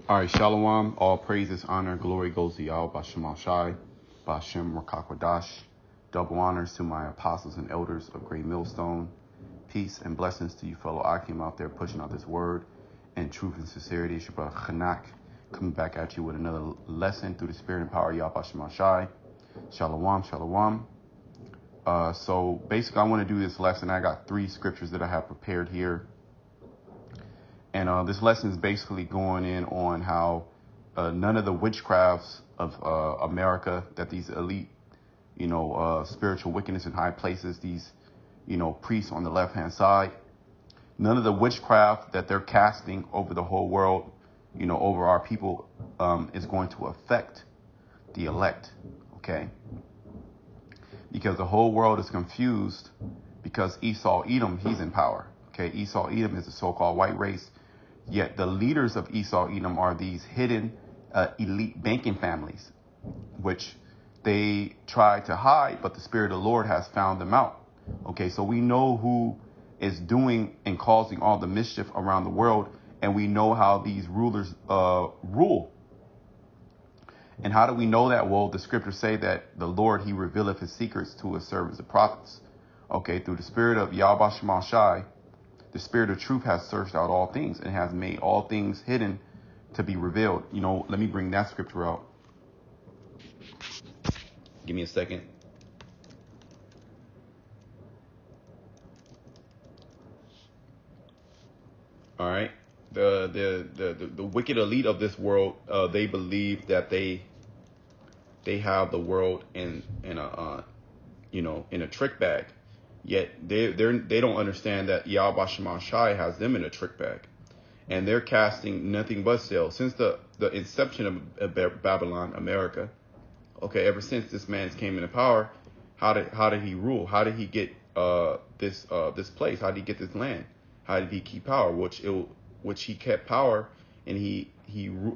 All right, Shalom. All praises, honor, glory goes to Yahweh, Bashem Shai, Bashem Rakakwadash. Double honors to my apostles and elders of Great Millstone. Peace and blessings to you fellow Akim out there pushing out this word in truth and sincerity. Shabbat Chanak, coming back at you with another lesson through the spirit and power of Yahweh Bashem Shai. Shalom, shalom. So basically I want to do this lesson. I got 3 scriptures that I have prepared here. And this lesson is basically going in on how none of the witchcrafts of America, that these elite, spiritual wickedness in high places, these, priests on the left-hand side, none of the witchcraft that they're casting over the whole world, over our people, is going to affect the elect, okay? Because the whole world is confused because Esau-Edom, he's in power, okay? Esau-Edom is the so-called white race. Yet the leaders of Esau-Edom are these hidden elite banking families, which they try to hide, but the Spirit of the Lord has found them out. Okay, so we know who is doing and causing all the mischief around the world, and we know how these rulers rule. And how do we know that? Well, the scriptures say that the Lord, he revealeth his secrets to his servants, the prophets. Okay, through the spirit of Yahweh Shema Shai, the spirit of truth has searched out all things and has made all things hidden to be revealed. Let me bring that scripture out. Give me a second. All right. The wicked elite of this world, they believe that they have the world in a trick bag. Yet they don't understand that Yahweh Shema Shai has them in a trick bag, and they're casting nothing but sales since the inception of Babylon, America. Okay, ever since this man came into power, how did he rule? How did he get this place? How did he get this land? How did he keep power? Which he kept power, and he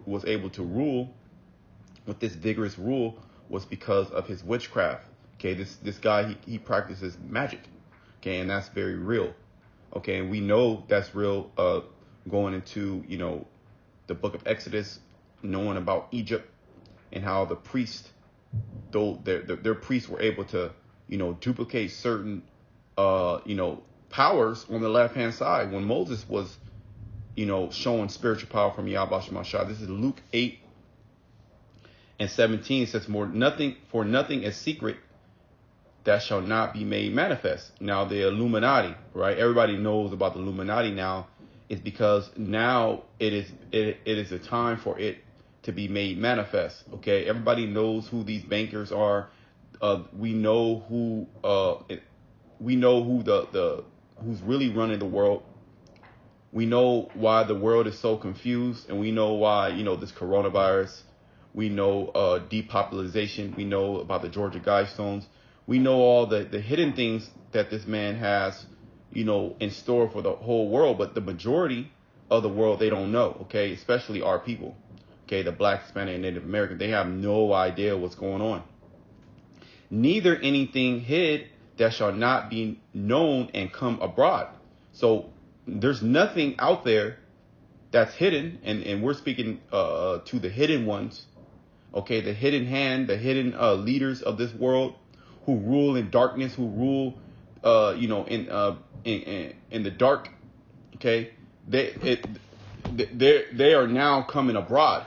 was able to rule with this vigorous rule was because of his witchcraft. Okay, this guy he practices magic. Okay, and that's very real. Okay, and we know that's real going into, the book of Exodus, knowing about Egypt and how the priests, though their priests were able to, duplicate certain, powers on the left-hand side when Moses was, showing spiritual power from Yahweh Shema Shai. This is Luke 8:17. It says, for nothing is secret that shall not be made manifest. Now the Illuminati, right? Everybody knows about the Illuminati now. Is because now it is a time for it to be made manifest. Okay, everybody knows who these bankers are. We know who who's really running the world. We know why the world is so confused, and we know why this coronavirus. We know depopulation. We know about the Georgia Guidestones. We know all the hidden things that this man has, in store for the whole world. But the majority of the world, they don't know, okay? Especially our people, okay? The Black, Hispanic, and Native American, they have no idea what's going on. Neither anything hid that shall not be known and come abroad. So there's nothing out there that's hidden. And we're speaking to the hidden ones, okay? The hidden hand, the hidden leaders of this world, who rule in darkness, who rule, in the dark. Okay, they are now coming abroad.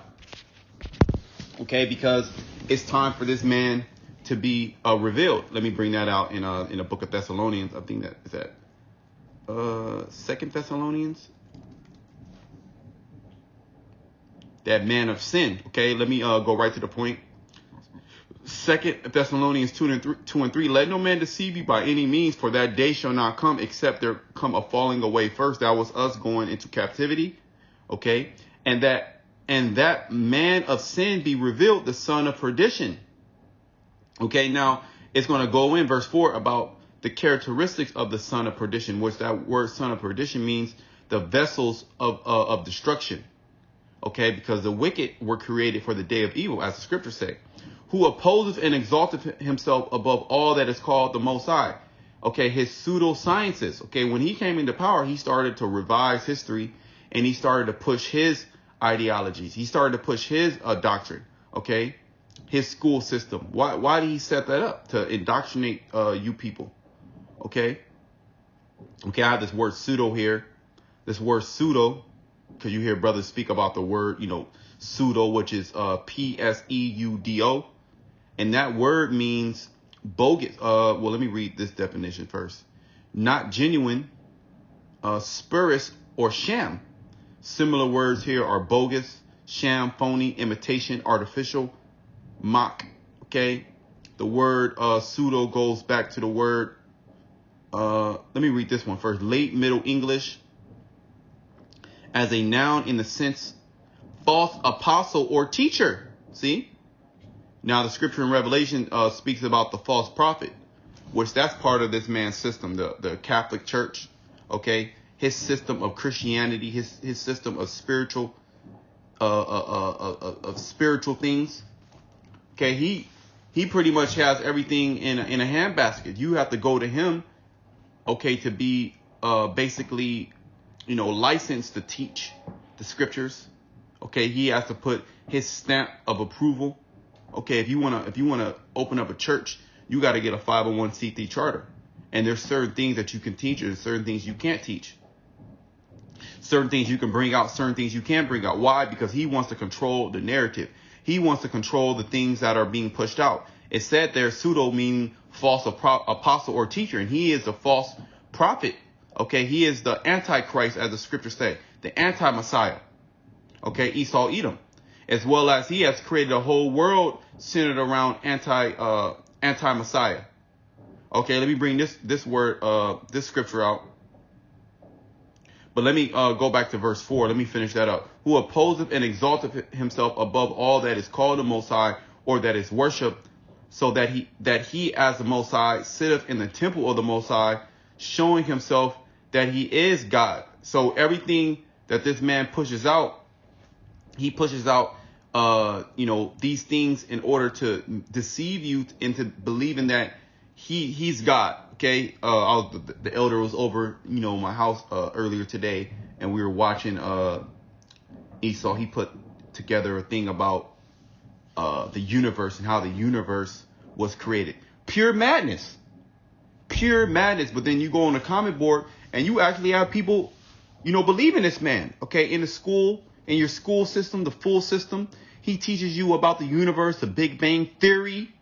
Okay, because it's time for this man to be revealed. Let me bring that out in the book of Thessalonians. I think that is that 2 Thessalonians. That man of sin. Okay, let me go right to the point. 2 Thessalonians 2 and 3. Let no man deceive you by any means, for that day shall not come except there come a falling away first. That was us going into captivity. Okay. And that man of sin be revealed, the son of perdition. Okay. Now it's going to go in verse 4 about the characteristics of the son of perdition, which that word son of perdition means the vessels of destruction. Okay. Because the wicked were created for the day of evil, as the scriptures say. Who opposes and exalteth himself above all that is called the Most High. Okay, his pseudosciences. Okay, when he came into power, he started to revise history, and he started to push his ideologies. He started to push his doctrine, okay, his school system. Why did he set that up? To indoctrinate you people, okay? Okay, I have this word pseudo here. This word pseudo, because you hear brothers speak about the word, pseudo, which is Pseudo. And that word means bogus. Well, let me read this definition first. Not genuine, spurious, or sham. Similar words here are bogus, sham, phony, imitation, artificial, mock. Okay. The word pseudo goes back to the word. Let me read this one first. Late Middle English as a noun in the sense false apostle or teacher. See? Now the scripture in Revelation speaks about the false prophet, which that's part of this man's system, the Catholic Church. Okay, his system of Christianity, his system of spiritual spiritual things. Okay, he pretty much has everything in a handbasket. You have to go to him, okay, to be basically, licensed to teach the scriptures. Okay, he has to put his stamp of approval. Okay, if you wanna open up a church, you got to get a 501c3 charter. And there's certain things that you can teach, and certain things you can't teach. Certain things you can bring out, certain things you can't bring out. Why? Because he wants to control the narrative. He wants to control the things that are being pushed out. It said there, pseudo meaning false apostle or teacher, and he is a false prophet. Okay, he is the antichrist, as the scriptures say, the anti-Messiah. Okay, Esau, Edom. As well as he has created a whole world centered around anti-Messiah. Okay, let me bring this scripture out. But let me go back to verse 4. Let me finish that up. Who opposeth and exalteth himself above all that is called the Most High, or that is worshipped, so that he as the Most High sitteth in the temple of the Most High, showing himself that he is God. So everything that this man pushes out, he pushes out these things in order to deceive you into believing that he's God. Okay. The elder was over, my house earlier today, and we were watching Esau. He put together a thing about the universe and how the universe was created. Pure madness. But then you go on the comment board and you actually have people, believe in this man. Okay. In the school, in your school system, the full system, he teaches you about the universe, the Big Bang Theory.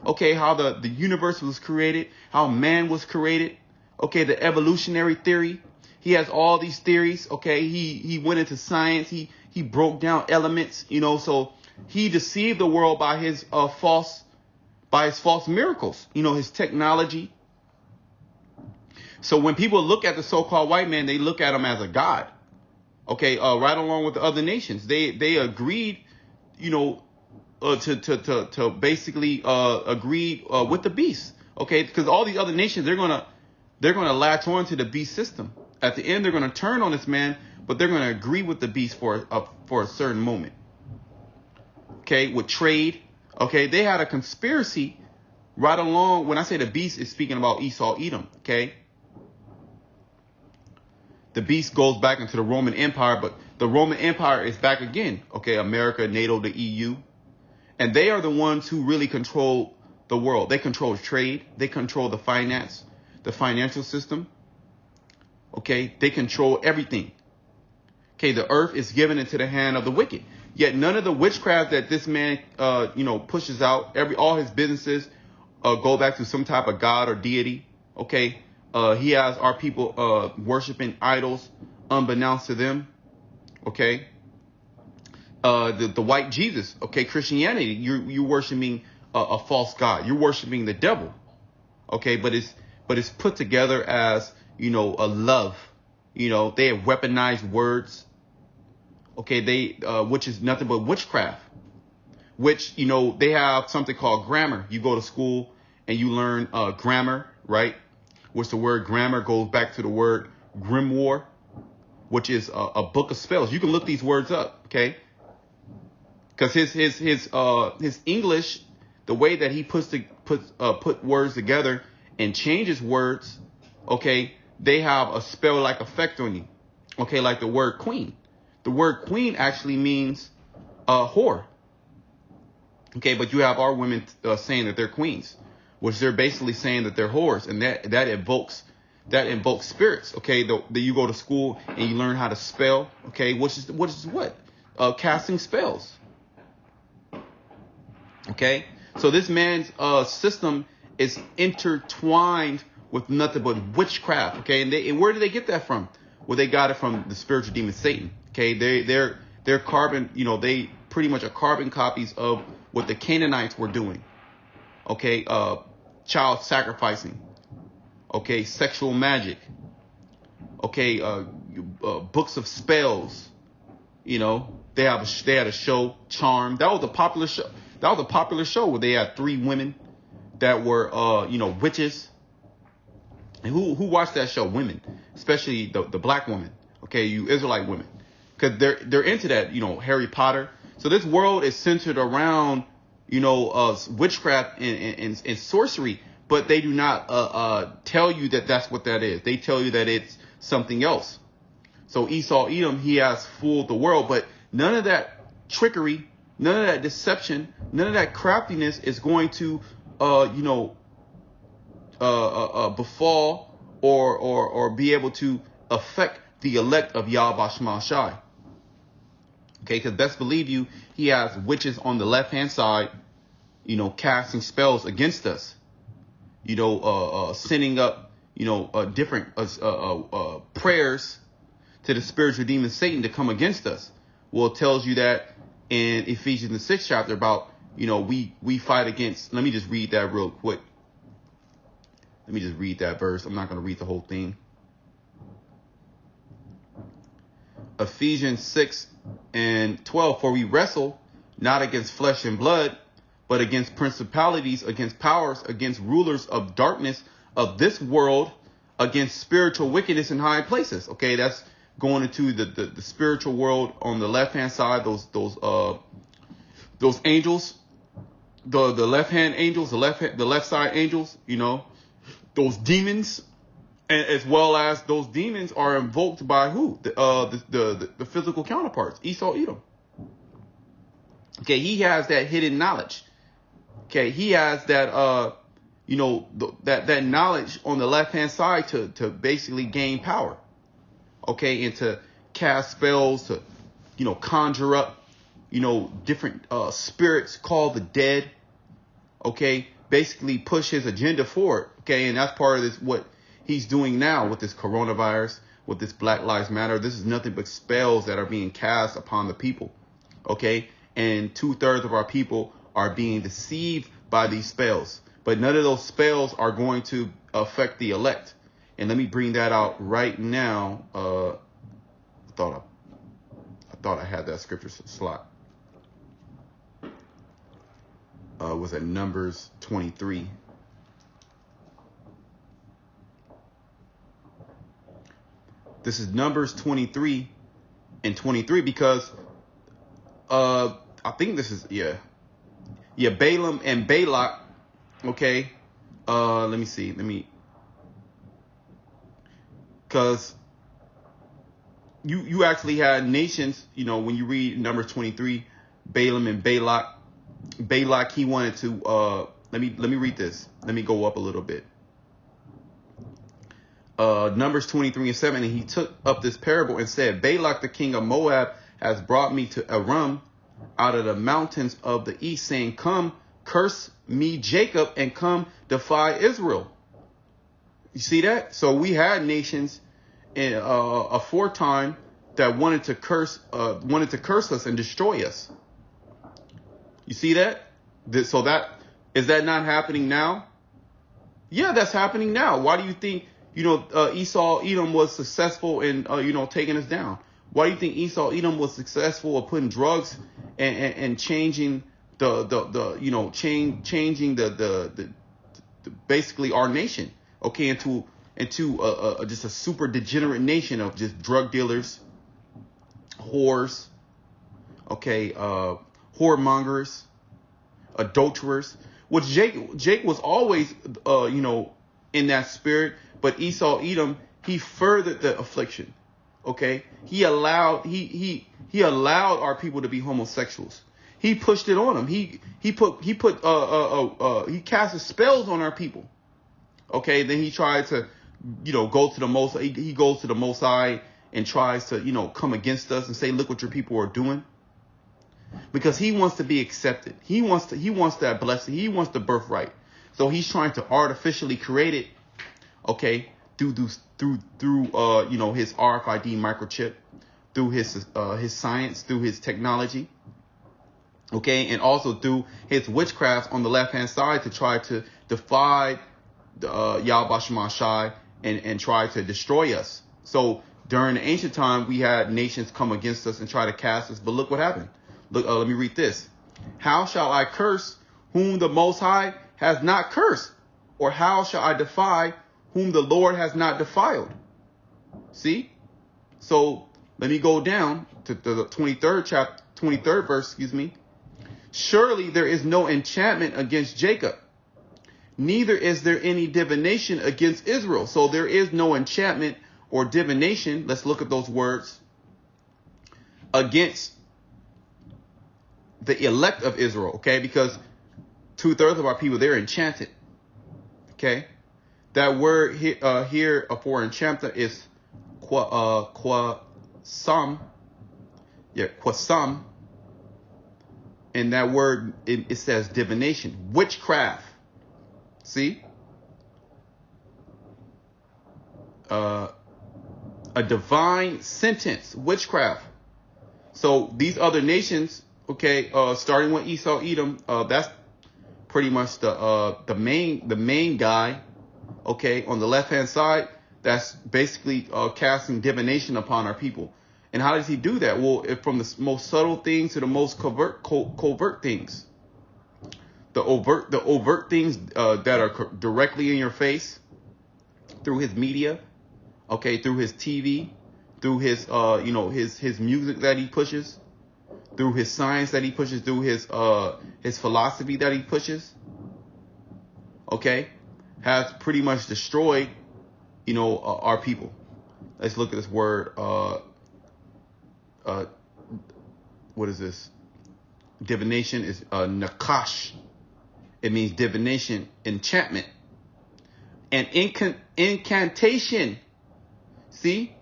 Okay, how the universe was created, how man was created. Okay, the evolutionary theory. He has all these theories. Okay, he went into science. He broke down elements. So he deceived the world by his false miracles. His technology. So when people look at the so-called white man, they look at him as a god. Okay, right along with the other nations, they agreed, to basically agree with the beast. Okay, because all these other nations, they're gonna latch on to the beast system. At the end, they're gonna turn on this man, but they're gonna agree with the beast for a certain moment. Okay, with trade. Okay, they had a conspiracy right along. When I say the beast, is speaking about Esau, Edom. Okay. The beast goes back into the Roman Empire, but the Roman Empire is back again. Okay, America, NATO, the EU. And they are the ones who really control the world. They control trade. They control the financial system. Okay, they control everything. Okay, the earth is given into the hand of the wicked. Yet none of the witchcraft that this man, pushes out, all his businesses go back to some type of god or deity. Okay. He has our people worshiping idols unbeknownst to them. Okay. The white Jesus. Okay. Christianity. You're worshiping a false god. You're worshiping the devil. Okay. But it's put together as, a love. They have weaponized words. Okay. Which is nothing but witchcraft. Which, they have something called grammar. You go to school and you learn grammar, right? Which the word grammar goes back to the word grimoire, which is a book of spells. You can look these words up, okay? Because his English, the way that he put words together and changes words, okay, they have a spell-like effect on you, okay? Like the word queen. the word queen actually means whore. Okay, but you have our women saying that they're queens, which they're basically saying that they're whores, and that invokes spirits. Okay, you go to school and you learn how to spell. Okay, which is what? Casting spells. Okay, so this man's system is intertwined with nothing but witchcraft. Okay, and where did they get that from? Well, they got it from the spiritual demon Satan. Okay, they're carbon. They pretty much are carbon copies of what the Canaanites were doing. Okay, child sacrificing. Okay, sexual magic. Okay, books of spells. They had a show, Charm. That was a popular show. That was a popular show where they had 3 women that were witches. And who watched that show? Women, especially the black women. Okay, you Israelite women, because they're into that. Harry Potter. So this world is centered around witchcraft and sorcery, but they do not tell you that that's what that is. They tell you that it's something else. So Esau Edom, he has fooled the world, but none of that trickery, none of that deception, none of that craftiness is going to befall or be able to affect the elect of Yahweh Shema Shai. Okay, because best believe he has witches on the left-hand side, casting spells against us, sending up, different prayers to the spiritual demon Satan to come against us. Well, it tells you that in Ephesians the 6th chapter about, we fight against. Let me just read that real quick. Let me just read that verse. I'm not going to read the whole thing. Ephesians 6:12, for we wrestle not against flesh and blood, but against principalities, against powers, against rulers of darkness of this world, against spiritual wickedness in high places. Okay, that's going into the spiritual world on the left hand side. Those angels, the left hand angels, the left side angels. Those demons. And as well as those demons are invoked by who? The physical counterparts, Esau Edom. Okay, he has that hidden knowledge. Okay, he has that that knowledge on the left hand side to basically gain power. Okay, and to cast spells, to conjure up different spirits called the dead. Okay, basically push his agenda forward. Okay, and that's part of this what he's doing now with this coronavirus, with this Black Lives Matter. This is nothing but spells that are being cast upon the people. Okay. And 2/3 of our people are being deceived by these spells. But none of those spells are going to affect the elect. And let me bring that out right now. I thought I had that scripture slot. Was at Numbers 23. This is Numbers 23 and 23 because I think this is Balaam and Balak. Okay, let me see. Because you actually had nations. When you read Numbers 23, Balaam and Balak. Balak, he wanted to. Let me read this. Let me go up a little bit. Numbers 23:7, and he took up this parable and said, Balak, the king of Moab, has brought me to Aram out of the mountains of the east, saying, come, curse me, Jacob, and come defy Israel. You see that? So we had nations in aforetime that wanted to curse us and destroy us. You see that? So that is that not happening now? Yeah, that's happening now. Why do you think Esau Edom was successful in taking us down? Why do you think Esau Edom was successful at putting drugs and changing changing the basically our nation, okay, into just a super degenerate nation of just drug dealers, whores, okay, whoremongers, adulterers. Which Jake was always in that spirit, but Esau Edom, he furthered the affliction. Okay, he allowed our people to be homosexuals. He pushed it on them. He casted spells on our people. Okay, then he tried to, go to the most. He goes to the Most High and tries to, come against us and say, look what your people are doing. Because he wants to be accepted. He wants that blessing. He wants the birthright. So he's trying to artificially create it. Okay, through his RFID microchip, through his science, through his technology. Okay, and also through his witchcraft on the left-hand side to try to defy Yahweh Shema Shai and try to destroy us. So during the ancient time, we had nations come against us and try to cast us. But look what happened. Look, let me read this. How shall I curse whom the Most High has not cursed? Or how shall I defy whom the Lord has not defiled? See? So let me go down to the 23rd verse, Surely there is no enchantment against Jacob, neither is there any divination against Israel. So there is no enchantment or divination. Let's look at those words. Against the elect of Israel, okay? Because 2/3 of our people, they're enchanted, okay? That word here for enchantment is quasam. Yeah, quasam. And that word, it says divination, witchcraft. See? A divine sentence, witchcraft. So these other nations, okay, starting with Esau, Edom, that's pretty much the main guy, okay, on the left-hand side, that's basically casting divination upon our people. And how does he do that? Well, from the most subtle things to the most covert things. The overt things that are directly in your face through his media, okay, through his TV, through his his music that he pushes, through his science that he pushes, through his philosophy that he pushes, okay, has pretty much destroyed, our people. Let's look at this word. What is this? Divination is nakash. It means divination, enchantment, and incantation. See,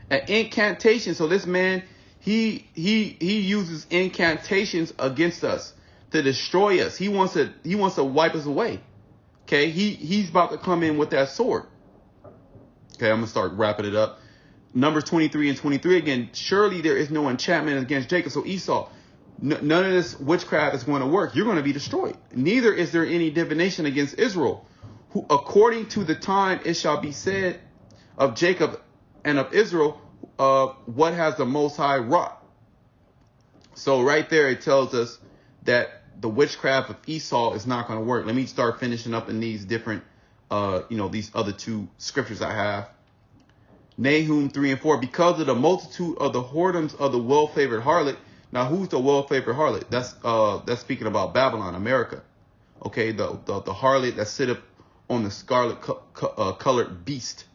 an incantation. So this man, he uses incantations against us to destroy us. He wants to wipe us away. Okay, he's about to come in with that sword. Okay, I'm gonna start wrapping it up. Numbers 23 and 23 again. Surely there is no enchantment against Jacob. So Esau, none of this witchcraft is going to work. You're going to be destroyed. Neither is there any divination against Israel, who according to the time it shall be said of Jacob and of Israel, what has the Most High wrought? So right there it tells us that the witchcraft of Esau is not going to work. Let me start finishing up in these different, these other two scriptures I have. Nahum 3 and 4, because of the multitude of the whoredoms of the well-favored harlot. Now, who's the well-favored harlot? That's speaking about Babylon, America. Okay, the harlot that sitteth on the scarlet colored beast,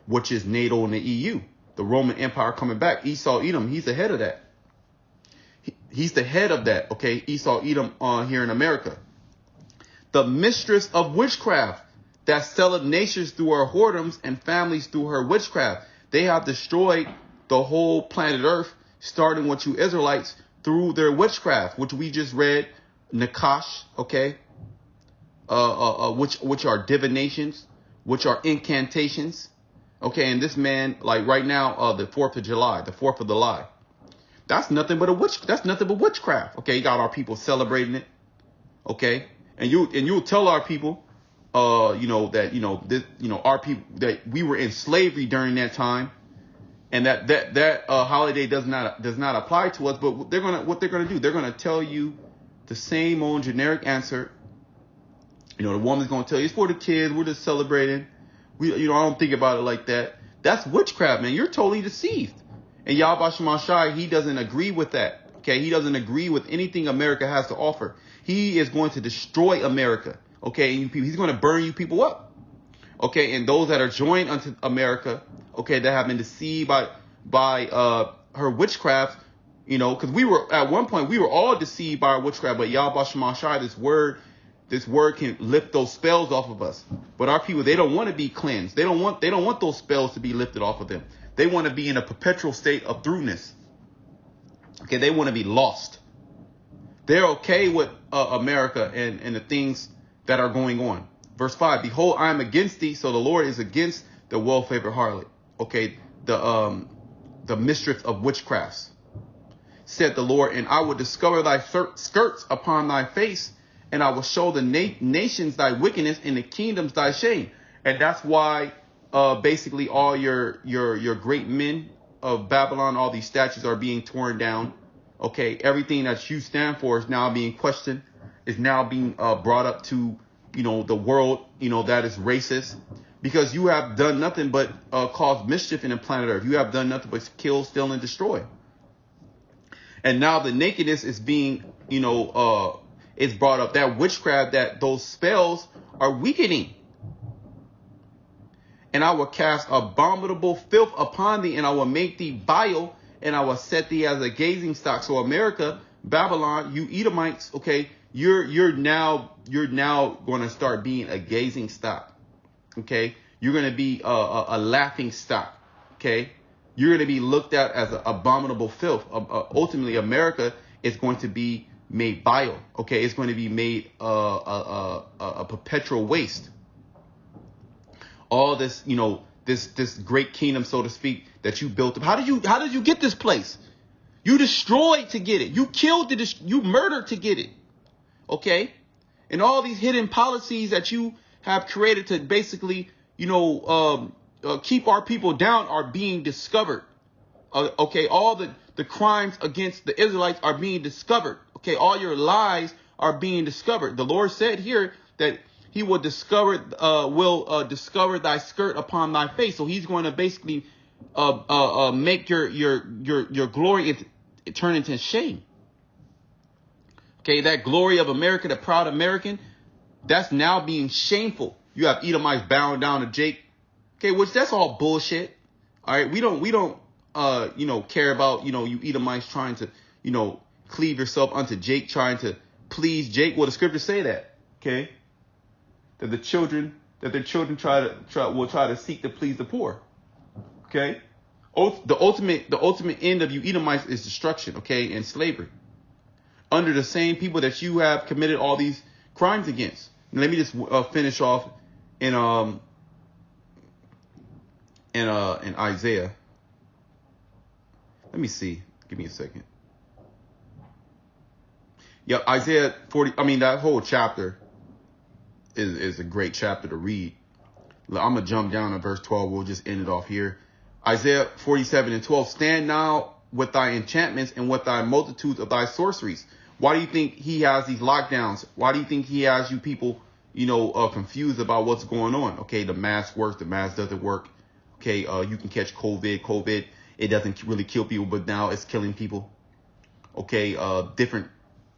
which is NATO in the EU, the Roman Empire coming back. Esau, Edom, he's the head of that. He's the head of that. Okay, Esau, Edom, here in America. The mistress of witchcraft, that selleth nations through her whoredoms and families through her witchcraft. They have destroyed the whole planet Earth, starting with you Israelites, through their witchcraft, which we just read, Nakash, okay, which are divinations, which are incantations, okay. And this man, like right now, the 4th of July, the 4th of the lie, that's nothing but witchcraft. Okay, you got our people celebrating it, okay, and you'll tell our people. Our people, that we were in slavery during that time, and that holiday does not apply to us. But what they're gonna do, they're gonna tell you the same old generic answer. The woman's gonna tell you it's for the kids. We're just celebrating. I don't think about it like that. That's witchcraft, man. You're totally deceived. And Yahweh Shema Shai, he doesn't agree with that. Okay, he doesn't agree with anything America has to offer. He is going to destroy America. Okay, and he's going to burn you people up. Okay, and those that are joined unto America, okay, that have been deceived by her witchcraft, you know, because we were at one point we were all deceived by our witchcraft, but Yahweh Shema Shai, this word can lift those spells off of us. But our people, they don't want to be cleansed. They don't want those spells to be lifted off of them. They want to be in a perpetual state of throughness. Okay, they want to be lost. They're okay with America and the things that are going on. Verse 5, behold, I am against thee. So the Lord is against the well-favored harlot. Okay, the mistress of witchcrafts, said the Lord, and I will discover thy skirts upon thy face, and I will show the nations thy wickedness and the kingdoms thy shame. And that's why basically all your great men of Babylon, all these statues are being torn down. Okay, everything that you stand for is now being questioned, is now being brought up to, you know, the world, you know, that is racist, because you have done nothing but cause mischief in the planet Earth. You have done nothing but kill, steal, and destroy. And now the nakedness is being, you know, is brought up. That witchcraft, that those spells are weakening. And I will cast abominable filth upon thee, and I will make thee vile, and I will set thee as a gazing stock. So America, Babylon, you Edomites, okay, you're now going to start being a gazing stock. Okay, you're going to be a laughing stock. Okay, you're going to be looked at as an abominable filth. Ultimately, America is going to be made vile. Okay, it's going to be made a perpetual waste. All this, you know, this great kingdom, so to speak, that you built up. How did you get this place? You destroyed to get it. You killed you murdered to get it. Okay, and all these hidden policies that you have created to basically, you know, keep our people down are being discovered. Okay, all the crimes against the Israelites are being discovered. Okay, all your lies are being discovered. The Lord said here that he will discover thy skirt upon thy face. So he's going to basically make your glory turn into shame. Okay, that glory of America, the proud American, that's now being shameful. You have Edomites bowing down to Jake. Okay, which that's all bullshit. All right, we don't you know, care about, you know, you Edomites trying to, you know, cleave yourself unto Jake, trying to please Jake. Well, the scriptures say that. Okay, that their children will try to seek to please the poor. Okay, the ultimate end of you Edomites is destruction. Okay, and slavery under the same people that you have committed all these crimes against. And let me just finish off in Isaiah. Let me see. Give me a second. Yeah, Isaiah 40. I mean, that whole chapter is a great chapter to read. I'm going to jump down to verse 12. We'll just end it off here. Isaiah 47:12. Stand now with thy enchantments and with thy multitudes of thy sorceries. Why do you think he has these lockdowns? Why do you think he has you people, you know, confused about what's going on? Okay, the mask works, the mask doesn't work. Okay, you can catch COVID. It doesn't really kill people, but now it's killing people. Okay, different,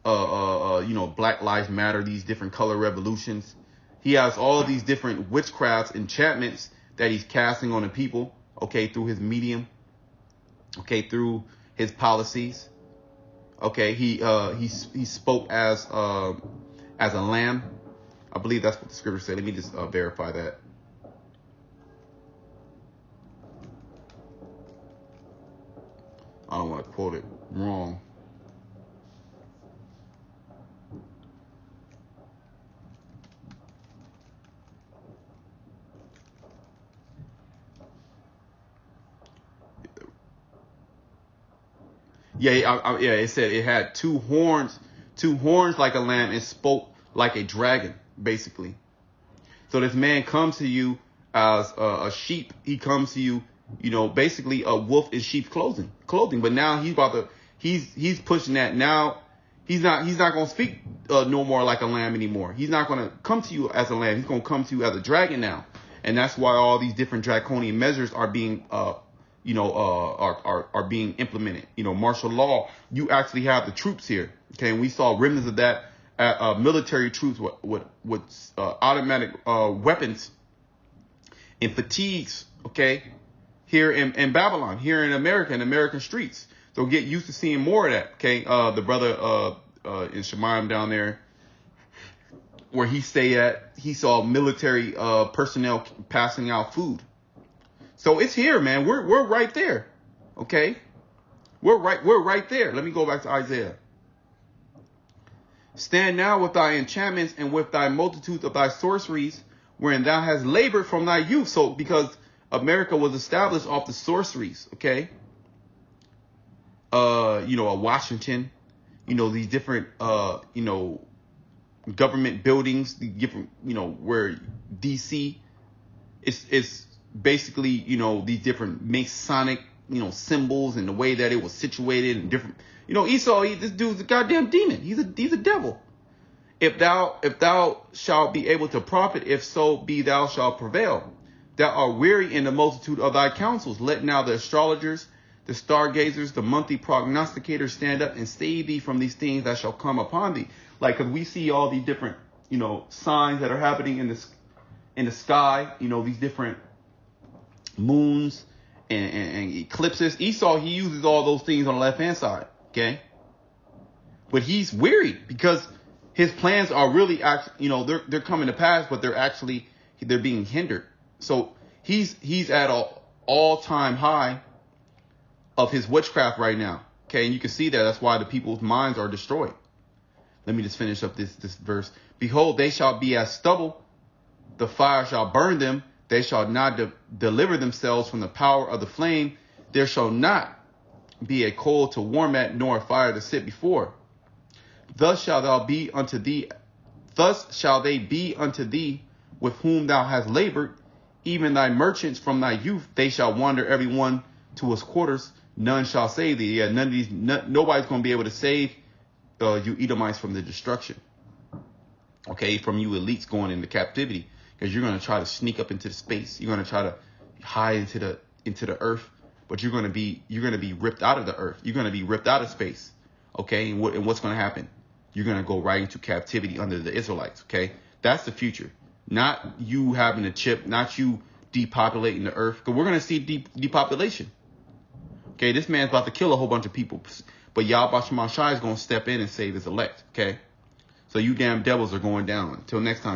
you know, Black Lives Matter, these different color revolutions. He has all these different witchcrafts, enchantments that he's casting on the people. Okay, through his medium. Okay, through his policies. Okay, he spoke as a lamb. I believe that's what the scripture said. Let me just verify that. I don't want to quote it wrong. Yeah, it said it had two horns like a lamb, and spoke like a dragon, basically. So this man comes to you as a sheep. He comes to you, you know, basically a wolf in sheep's clothing. But now he's pushing that. Now he's not going to speak no more like a lamb anymore. He's not going to come to you as a lamb. He's going to come to you as a dragon now. And that's why all these different draconian measures are being you know, are being implemented. You know, martial law. You actually have the troops here. Okay, and we saw remnants of that military troops with automatic weapons and fatigues. Okay, here in Babylon, here in America, in American streets. So get used to seeing more of that. Okay. The brother in Shemaim down there where he stayed at, he saw military personnel passing out food. So it's here, man. We're right there. Okay. We're right there. Let me go back to Isaiah. Stand now with thy enchantments and with thy multitude of thy sorceries, wherein thou hast labored from thy youth. So because America was established off the sorceries, okay? Washington, these different, government buildings, the different, where DC is basically, these different Masonic, symbols and the way that it was situated and different, Esau, this dude's a goddamn demon. He's a devil. If thou shalt be able to profit, if so be thou shalt prevail. Thou art weary in the multitude of thy counsels. Let now the astrologers, the stargazers, the monthly prognosticators stand up and save thee from these things that shall come upon thee. Like, cause we see all these different, signs that are happening in the sky, these different moons and eclipses. Esau, he uses all those things on the left-hand side. Okay. But he's weary because his plans are really actually, they're coming to pass, but they're being hindered. So he's at an all-time high of his witchcraft right now. Okay. And you can see that. That's why the people's minds are destroyed. Let me just finish up this verse. Behold, they shall be as stubble. The fire shall burn them. They shall not deliver themselves from the power of the flame. There shall not be a coal to warm at, nor a fire to sit before. Thus shall they be unto thee with whom thou hast labored, even thy merchants from thy youth. They shall wander every one to his quarters. None shall save thee. Yeah, nobody's going to be able to save you Edomites from the destruction. Okay, from you elites going into captivity, because you're going to try to sneak up into the space. You're going to try to hide into the earth. But you're going to be ripped out of the earth. You're going to be ripped out of space. Okay. And what's going to happen? You're going to go right into captivity under the Israelites. Okay. That's the future. Not you having a chip, not you depopulating the earth. Because we're going to see depopulation. Okay. This man's about to kill a whole bunch of people. But Yahweh Shema Shai is going to step in and save his elect. Okay. So you damn devils are going down. Until next time.